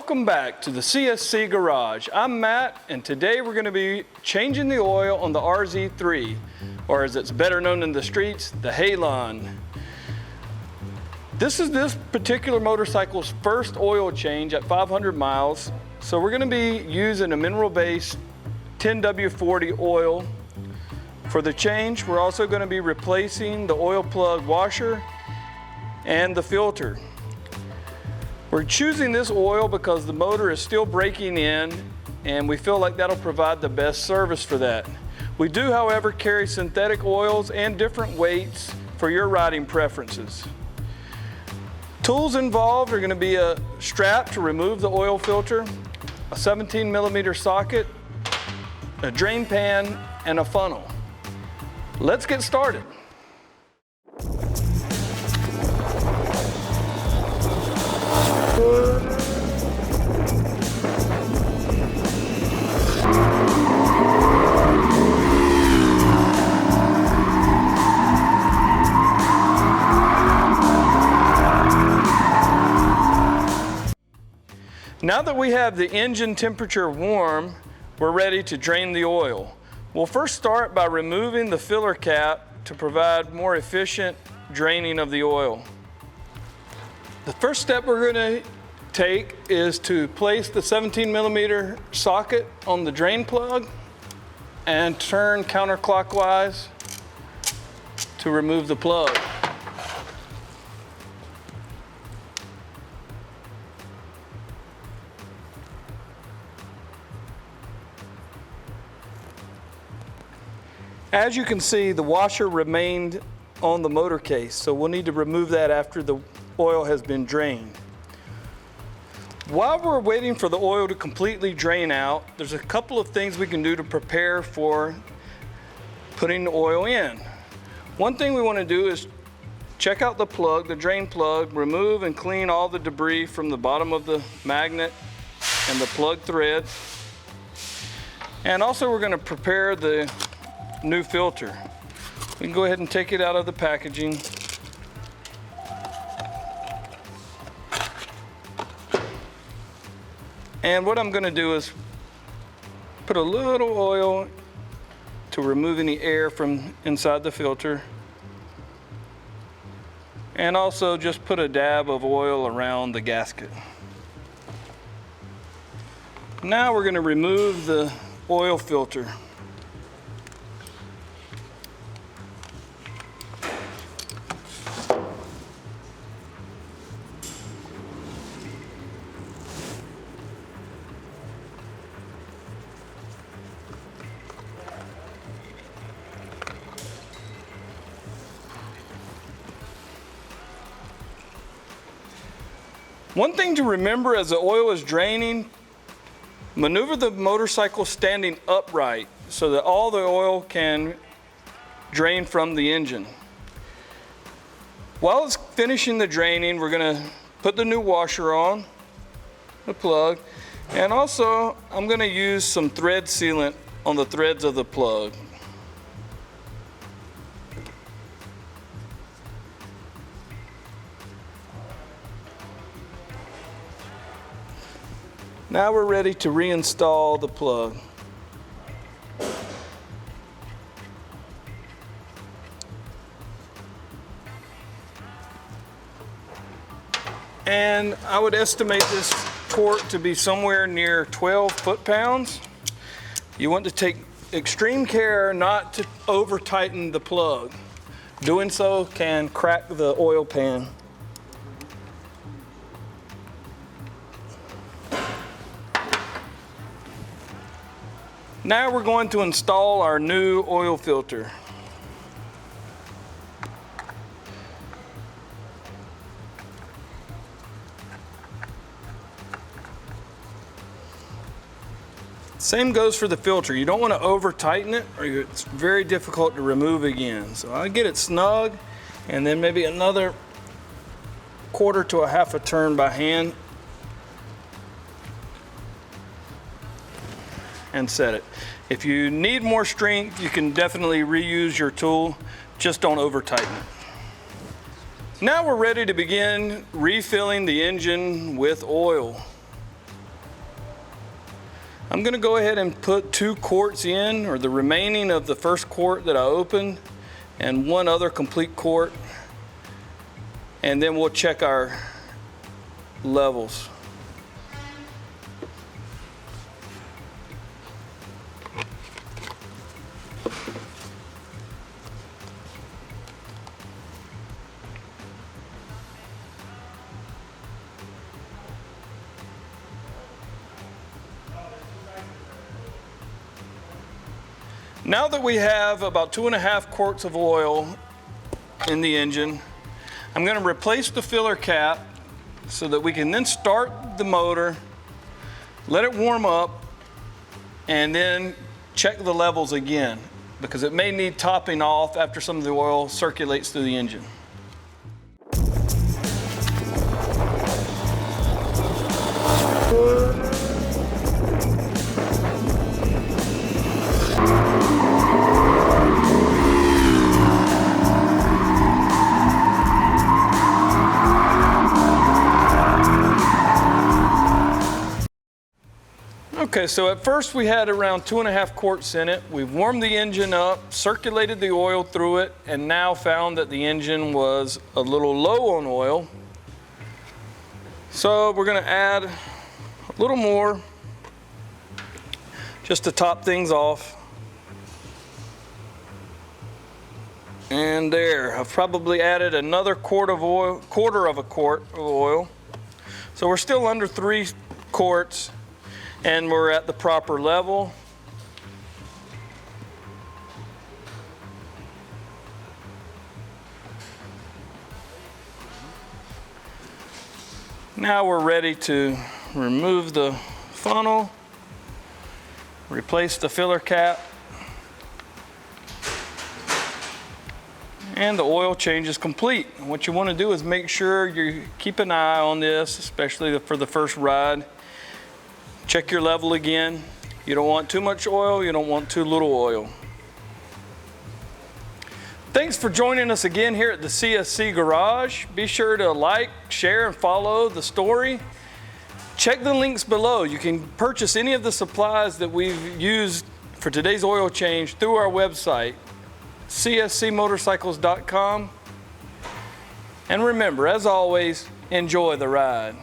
Welcome back to the CSC Garage. I'm Matt, and today we're going to be changing the oil on the RZ3, or as it's better known in the streets, the Haylon. This is this particular motorcycle's first oil change at 500 miles, so we're going to be using a mineral-based 10W40 oil. For the change, we're also going to be replacing the oil plug washer and the filter. We're choosing this oil because the motor is still breaking in and we feel like that'll provide the best service for that. We do, however, carry synthetic oils and different weights for your riding preferences. Tools involved are going to be a strap to remove the oil filter, a 17mm socket, a drain pan, and a funnel. Let's get started. Now that we have the engine temperature warm, we're ready to drain the oil. We'll first start by removing the filler cap to provide more efficient draining of the oil. The first step we're going to take is to place the 17mm socket on the drain plug and turn counterclockwise to remove the plug. As you can see, the washer remained on the motor case, so we'll need to remove that after the oil has been drained. While we're waiting for the oil to completely drain out, there's a couple of things we can do to prepare for putting the oil in. One thing we want to do is check out the plug, the drain plug, remove and clean all the debris from the bottom of the magnet and the plug thread. And also we're going to prepare the new filter. We can go ahead and take it out of the packaging. And what I'm going to do is put a little oil to remove any air from inside the filter. And also just put a dab of oil around the gasket. Now we're going to remove the oil filter. One thing to remember as the oil is draining, maneuver the motorcycle standing upright so that all the oil can drain from the engine. While it's finishing the draining, we're going to put the new washer on, the plug, and also I'm going to use some thread sealant on the threads of the plug. Now we're ready to reinstall the plug. And I would estimate this torque to be somewhere near 12 foot-pounds. You want to take extreme care not to over tighten the plug. Doing so can crack the oil pan. Now we're going to install our new oil filter. Same goes for the filter. You don't want to over tighten it or it's very difficult to remove again. So I get it snug and then maybe another quarter to a half a turn by hand and set it. If you need more strength, you can definitely reuse your tool, just don't over tighten it. Now we're ready to begin refilling the engine with oil. I'm gonna go ahead and put 2 quarts in, or the remaining of the first quart that I opened, and 1 other complete quart. And then we'll check our levels. Now that we have about 2.5 quarts of oil in the engine, I'm going to replace the filler cap so that we can then start the motor, let it warm up, and then check the levels again, because it may need topping off after some of the oil circulates through the engine. Okay, so at first we had around 2.5 quarts in it. We've warmed the engine up, circulated the oil through it, and now found that the engine was a little low on oil. So we're gonna add a little more just to top things off. And there, I've probably added another quarter of a quart of oil. So we're still under 3 quarts. And we're at the proper level. Now we're ready to remove the funnel, replace the filler cap, and the oil change is complete. What you want to do is make sure you keep an eye on this, especially for the first ride. Check your level again. You don't want too much oil, you don't want too little oil. Thanks for joining us again here at the CSC Garage. Be sure to like, share, and follow the story. Check the links below. You can purchase any of the supplies that we've used for today's oil change through our website, cscmotorcycles.com. And remember, as always, enjoy the ride.